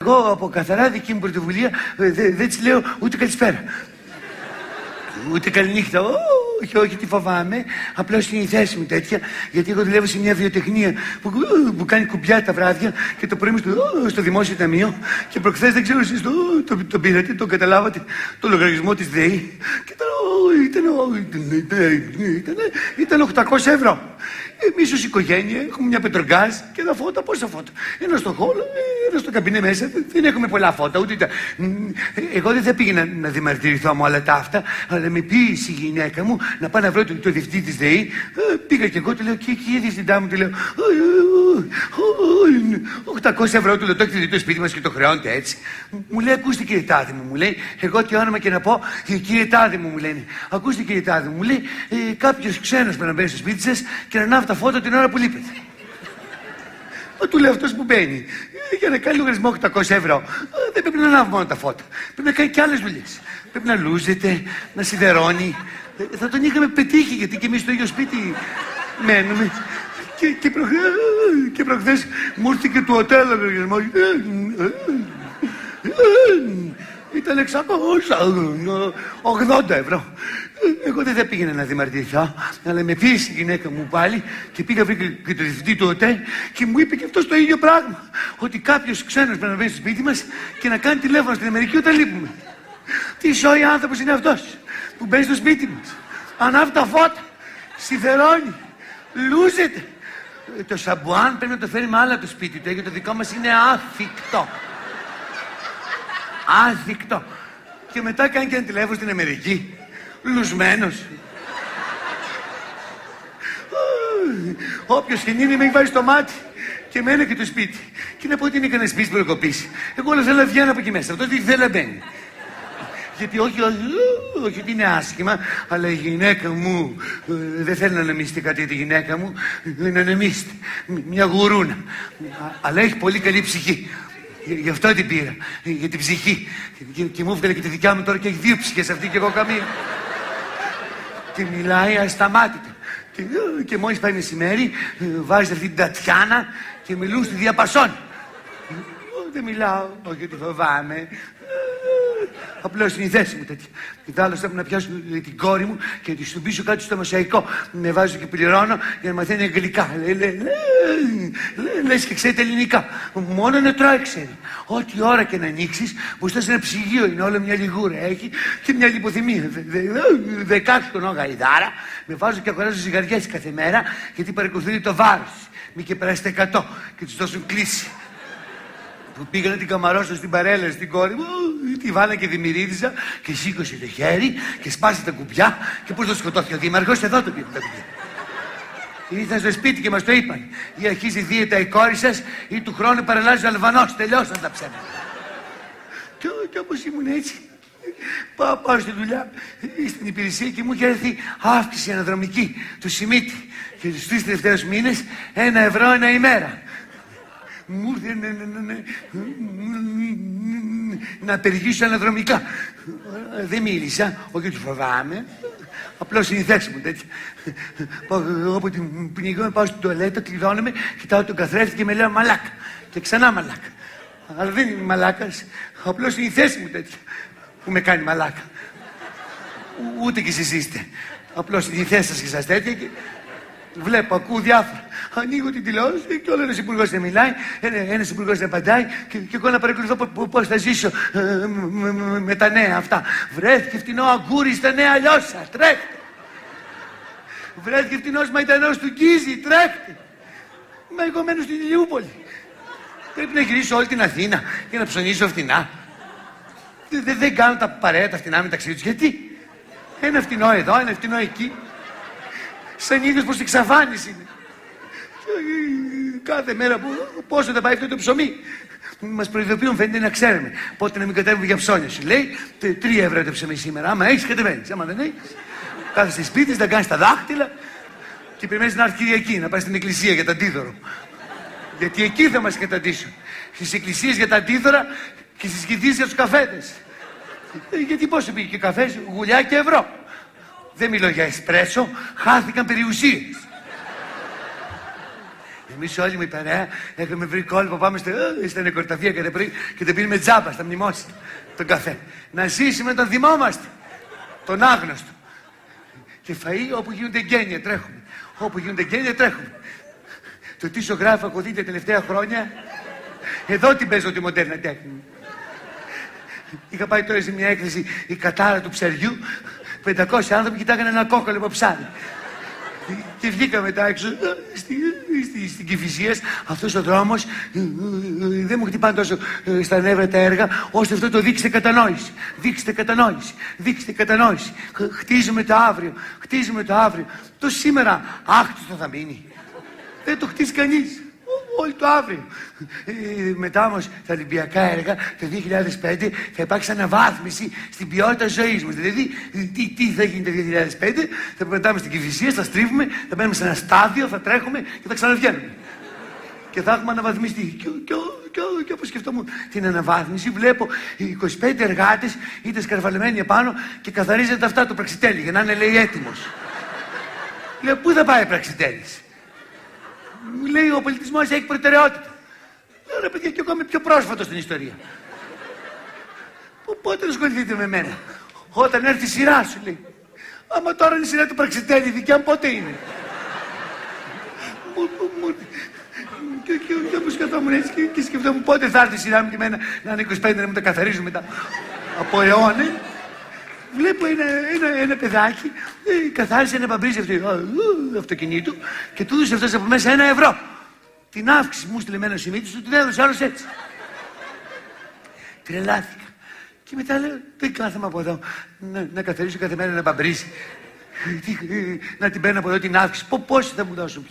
Εγώ από καθαρά δική μου πρωτοβουλία δεν της λέω ούτε καλησπέρα. Ούτε καληνύχτα. Όχι, τι φοβάμαι. Απλώς είναι η θέση μου τέτοια. Γιατί εγώ δουλεύω σε μια βιοτεχνία που κάνει κουμπιά τα βράδια και το πρωί μου στο δημόσιο ταμείο. Και προχθές δεν ξέρω εσείς το πήρατε, το καταλάβατε, το λογαριασμό της ΔΕΗ. Και ήταν 800 ευρώ. Εμείς ως οικογένεια έχουμε μια πετρογκάζ και τα φώτα, πόσα φώτα. Ένα στο χώρο, ένα στο καμπινέ μέσα. Δεν έχουμε πολλά φώτα, ούτε τα. Εγώ δεν θα πήγαινα να διαμαρτυρηθώ με όλα τα αυτά, αλλά με πίεση η γυναίκα μου να πάω να βρω το διευθυντή της ΔΕΗ. Πήγα και εγώ, του λέω, κύριε διευθυντά μου, του λέω, 800 ευρώ, του λέω, το έχετε δει το σπίτι μας και το χρεώνετε έτσι. Μου λέει, ακούστε κύριε Τάδη μου, λέει, εγώ τι όνομα και να πω, κύριε Τάδη μου, μου λένε. Ακούστε κύριε Τάδη μου, λέει, κάποιος ξένος πρέπει να μπαίνει στο σπίτι σας και να ανάβει τα φώτα την ώρα που λείπετε. Του λέω αυτός που μπαίνει. Για να κάνει λογαριασμό 800 ευρώ, δεν πρέπει να ανάβει μόνο τα φώτα. Πρέπει να κάνει και άλλες δουλειές. Πρέπει να λούζεται, να σιδερώνει. Θα τον είχαμε πετύχει γιατί και εμείς στο ίδιο σπίτι μένουμε. Και προχθές μου ήρθε και του οτέλ λογαριασμό. Ήταν 680 ευρώ. Εγώ δεν θα πήγαινα να διαμαρτυρηθώ, αλλά με πίεσε η γυναίκα μου πάλι και πήγα βρήκα και το διευθυντή του ΟΤΕ και μου είπε και αυτό το ίδιο πράγμα. Ότι κάποιος ξένος πρέπει να μπαίνει στο σπίτι μας και να κάνει τηλέφωνο στην Αμερική όταν λείπουμε. Τι σόι άνθρωπος είναι αυτός που μπαίνει στο σπίτι μας, ανάβει τα φώτα, σιδερώνει, λούζεται. Το σαμπουάν πρέπει να το φέρει με άλλα το σπίτι του, γιατί το δικό μας είναι άθικτο. Άθικτο. Και μετά κάνει και ένα τηλέφωνο στην Αμερική. Λουσμένος. Όποιος και είναι με έχει βάλει στο μάτι. Και εμένα και το σπίτι. Και να πω ότι είναι κανένα σπίτι προκοπήσει. Εγώ όλα θέλω να βγαίνω από εκεί μέσα. Αυτό δεν θέλει να μπαίνει. Γιατί όχι ότι είναι άσχημα, αλλά η γυναίκα μου δεν θέλει να ανεμιστεί κάτι για τη γυναίκα μου. Είναι ανεμίστη. Μια γουρούνα. Αλλά έχει πολύ καλή ψυχή. Γι' αυτό την πήρα. Για την ψυχή. Και μου έβγαλε και τη δικιά μου τώρα και έχει δύο ψυχές αυτή και εγώ καμία. Και μιλάει ασταμάτητα. Και μόλις πάει μεσημέρι, βάζει αυτή την Τατιάνα και μιλούν στη διαπασόν. Δεν μιλάω, όχι ότι φοβάμαι. Απλώς είναι η θέση μου τέτοια. Και άλλο πρέπει να πιάσω την κόρη μου και να τη στουμπίσω κάτι στο μοσαϊκό. Με βάζω και πληρώνω για να μαθαίνει αγγλικά. Λες και ξέρετε ελληνικά. Μόνο νετρό ξέρει. Ό,τι ώρα και να ανοίξεις, μπροστά σε ένα ψυγείο είναι όλο μια λιγούρα. Έχει και μια λιποθυμία. 16 χρονών γαϊδάρα. Με βάζω και αγοράζω ζυγαριές κάθε μέρα γιατί παρακολουθεί το βάρος. Μη και περάσει τα 100 και τους δώσουν κλίση. Που πήγα να την καμαρώσω στην παρέλα στην κόρη μου, τη βάλα και δημιουργήσα και σήκωσε το χέρι και σπάσε τα κουμπιά και πώς το σκοτώθηκε ο δήμαρχος, εδώ το πήγαν τα κουμπιά. Ήρθαν στο σπίτι και μας το είπαν. Ή αρχίζει δίαιτα η κόρη σας ή του χρόνου παραλλάζει ο Αλβανός, τελειώσαν τα ψέματα. Και όπως ήμουν έτσι, πάω στη δουλειά, στην υπηρεσία και μου είχε έρθει αύξηση αναδρομική του Σιμίτη. Και στους 3 τελευταίους μήνες 1 ευρώ ένα ημέρα. Μου ήρθε να απεργήσω αναδρομικά. Δεν μίλησα, όχι ότι φοβάμαι. Απλώς είναι η θέση μου τέτοια. Εγώ από την πνιγώ, πάω στην τουαλέτα, κλειδώνομαι, κοιτάω τον καθρέφτη και με λέω μαλάκα. Και ξανά μαλάκα. Αλλά δεν είμαι μαλάκας. Απλώς είναι η θέση μου τέτοια που με κάνει μαλάκα. Ούτε κι εσείς είστε. Απλώς είναι η θέση σας και σας τέτοια και βλέπω, ακούω διάφορα. Ανοίγω την τηλεόραση και όλο ένας υπουργός να μιλάει, ένας υπουργός να απαντάει και εγώ να παρακολουθώ πώς θα ζήσω με τα νέα αυτά. Βρέθηκε φτηνό αγκούρι στα νέα λιώσα, τρέχτε. Βρέθηκε φτηνός μαϊντανός του Γκίζη, τρέχτε. Μα εγώ μένω στην Ηλιούπολη. Πρέπει να γυρίσω όλη την Αθήνα για να ψωνίσω φτηνά. Δεν κάνω τα παρέα τα φτηνά μεταξύ τους. Γιατί? Ένα φτηνό εδώ, ένα φτηνό εκεί. Σαν ίδιος πως εξαφάνιση είναι. Κάθε μέρα πόσο θα πάει αυτό το ψωμί. Μας προειδοποιούν, φαίνεται να ξέρουμε πότε να μην κατέβουμε για ψώνια. Σου λέει 3 ευρώ το ψωμί σήμερα. Άμα έχεις, κατεβαίνεις. Άμα δεν έχεις, κάθεσαι σπίτι, να κάνεις τα δάχτυλα και περιμένεις να έρθει Κυριακή να πάει στην εκκλησία για τα αντίδωρο. Γιατί εκεί θα μας καταντήσουν. Στις εκκλησίες για τα αντίδωρα και στις κηδείες για τους καφέδες. Γιατί πόσο πήγε και καφές, γουλιά και ευρώ. Δεν μιλώ για εσπρέσο, χάθηκαν περιουσίες. Εμείς όλοι με η παρέα έχουμε βρει κόλπο, πάμε στα νεκροταφεία και δεν πίνουμε τζάμπα στα μνημόσυνα τον καφέ. Να ζήσουμε τον θυμόμαστε, τον άγνωστο. Και φαΐ όπου γίνονται γένεια τρέχουμε. Όπου γίνονται γένεια τρέχουμε. Το τι ζωγράφο έχω δει τα τελευταία χρόνια, εδώ την παίζω τη μοντέρνα τέχνη. Είχα πάει τώρα σε μια έκθεση η κατάρα του ψαριού, 500 άνθρωποι κοιτάγανε ένα κόκκαλο ψάρι. Και βγήκα μετά έξω στην Κηφισίας. Αυτός ο δρόμος δεν μου χτυπάνε τόσο στα νεύρα τα έργα, ώστε αυτό το δείξτε κατανόηση. Δείξτε κατανόηση. Δείξτε κατανόηση. Χτίζουμε το αύριο. Χτίζουμε το αύριο. Το σήμερα άκτιστο θα μείνει. Δεν το χτίζει κανείς. Όλο το αύριο. Μετά όμως τα Ολυμπιακά έργα το 2005 θα υπάρξει αναβάθμιση στην ποιότητα ζωής μας. Δηλαδή, τι θα γίνει το 2005, θα πετάμε στην Κηφισία, θα στρίβουμε, θα μπαίνουμε σε ένα στάδιο, θα τρέχουμε και θα ξαναβγαίνουμε. Και θα έχουμε αναβαθμιστεί. Και όπως σκεφτόμουν την αναβάθμιση, βλέπω 25 εργάτες είτε σκαρβαλεμένοι επάνω και καθαρίζεται αυτά το πραξιτέλι για να είναι, λέει, έτοιμος. Λέω, πού θα πάει ο πραξιτέλις? Μου λέει, ο πολιτισμός έχει προτεραιότητα. Λέω, ρε παιδιά, και εγώ είμαι πιο πρόσφατο στην ιστορία. Πότε ασχοληθείτε με μένα? Όταν έρθει η σειρά σου, λέει. Άμα τώρα είναι η σειρά του πραξιτέλη, δικιά μου πότε είναι? Και όπως καθόμουν έτσι και σκεφτόμουν πότε θα έρθει η σειρά μου και εμένα να είναι 25 να μου τα καθαρίζουν μετά από αιώνες. Βλέπω ένα παιδάκι, καθάρισε ένα μπαμπρίζι αυτοκινήτου και του έδωσε αυτός από μέσα 1 ευρώ. Την αύξηση μου στείλε εμένα ο Σιμίτης, του την έδωσε άλλος έτσι. Τρελάθηκα. Και μετά λέω, δεν κάθομαι από εδώ να καθαρίσω κάθε μέρα ένα μπαμπρίζι. Να την παίρνω από εδώ την αύξηση. Πόσοι θα μου δώσουν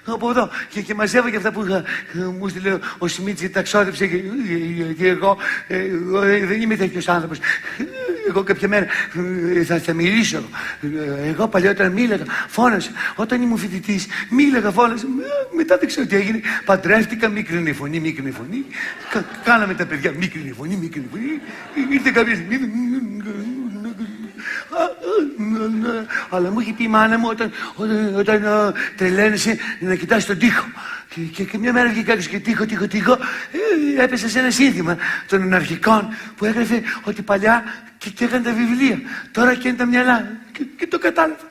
από εδώ. Και μαζεύω και αυτά που μου στείλε ο Σιμίτης, τα ξόδεψε. Και εγώ δεν είμαι τέτοιος άνθρωπος. Εγώ κάποια μέρα θα μιλήσω. Εγώ παλιότερα μίλαγα, φώνασα. Όταν ήμουν φοιτητής, μίλαγα, φώνασα. Μετά δεν ξέρω τι έγινε. Παντρεύτηκα, μίκρινη φωνή. Κάναμε τα παιδιά, μίκρινη φωνή. Ήρθε κάποια στιγμή. Αλλά μου είχε πει η μάνα μου όταν τρελαίνεσαι να κοιτάς τον τοίχο. Και μια μέρα βγήκα έξω και τοίχο, έπεσα σε ένα σύνθημα των αναρχικών που έγραφε ότι παλιά και έκανε τα βιβλία. Τώρα καίνε τα μυαλά. Και το κατάλαβα.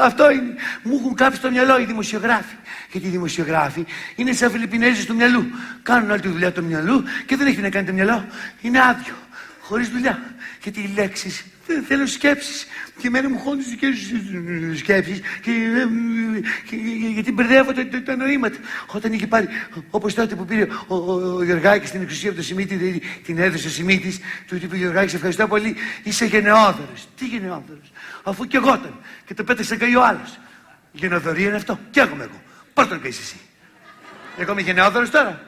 Αυτό είναι. Μου έχουν κάψει το μυαλό οι δημοσιογράφοι. Γιατί οι δημοσιογράφοι είναι σαν Φιλιππινέζοι του μυαλού. Κάνουν όλη τη δουλειά του μυαλού και δεν έχει να κάνει το μυαλό. Είναι άδειο. Χωρίς δουλειά. Γιατί οι λέξεις δεν θέλουν σκέψεις. Και εμένα μου χώνουν τις δικές τους σκέψεις. Γιατί μπερδεύω τα νοήματα. Όταν είχε πάρει, όπως τότε που πήρε ο Γεωργάκης στην εξουσία από το Σιμίτη, την έδωσε ο Σιμίτης, του είπε: Γεωργάκη, ευχαριστώ πολύ, είσαι γενναιόδωρος. Τι γενναιόδωρος? Αφού κι εγώ ήταν. Και το πέταξε και ο άλλος. Γενναιοδωρία είναι αυτό. Κι εγώ. Πώς τον πεις εσύ? Εγώ είμαι γενναιόδωρος τώρα.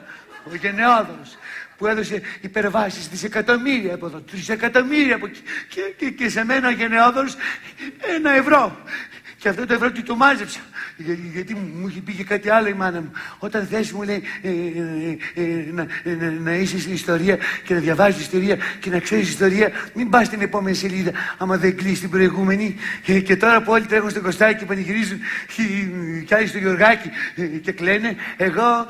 Ο γενναιόδωρος που έδωσε υπερβάσεις δισεκατομμύρια από εδώ, τρισεκατομμύρια από εκεί και σε μένα γενναιόδωρος 1 ευρώ. Και αυτό το ευρώ τι το μάζεψα. Γιατί μου είχε πει και κάτι άλλο η μάνα μου. Όταν θες, μου λέει, να είσαι στην ιστορία και να διαβάζεις ιστορία και να ξέρεις ιστορία, μην πας στην επόμενη σελίδα άμα δεν κλείσει την προηγούμενη. Και τώρα που όλοι τρέχουν στο Κωστάκι και πανηγυρίζουν κι άλλοι στο Γεωργάκι και κλαίνε, εγώ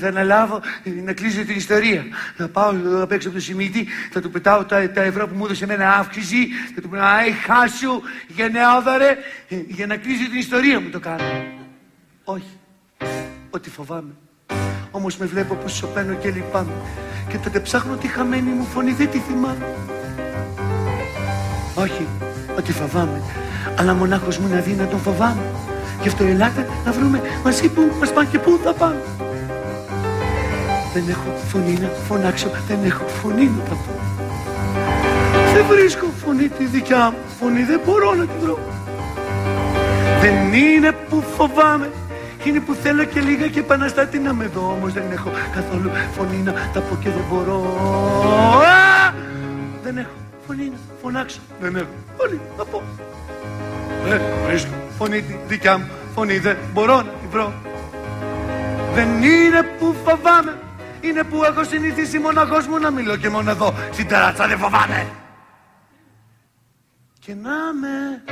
θα αναλάβω να κλείσω την ιστορία. Να πάω απ' έξω από το Σιμίτη, θα του πετάω τα ευρώ που μου έδωσε εμένα αύξηση, θα του πω: Αϊ, χάσου, γενναιόδωρε, για να κλείσει την ιστορία μου το κάνω. Όχι, ότι φοβάμαι. Όμως με βλέπω πως σωπαίνω και λυπάμαι. Και τότε ψάχνω τη χαμένη μου φωνή, δεν τη θυμάμαι. Όχι, ότι φοβάμαι. Αλλά μονάχος μου είναι αδύνατον φοβάμαι. Γι' αυτό ελάτε να βρούμε μαζί που μας πάνε και πού θα πάμε. Δεν έχω φωνή να φωνάξω, δεν έχω φωνή να τα πω. Δεν βρίσκω φωνή τη δικιά μου φωνή, δεν μπορώ να τη βρω. Δεν είναι που φοβάμαι, είναι που θέλω και λίγα και επαναστάτη να με δω. Όμως δεν έχω καθόλου φωνή να τα πω και δεν μπορώ. Δεν έχω φωνή να φωνάξω, δεν έχω φωνή να πω. Δεν βρίσκω φωνή τη δικιά μου φωνή, δεν μπορώ να τη βρω. Δεν είναι που φοβάμαι, είναι που έχω συνηθίσει μοναχός μου να μιλώ και μόνο εδώ στην τεράτσα δεν φοβάμαι. Και να με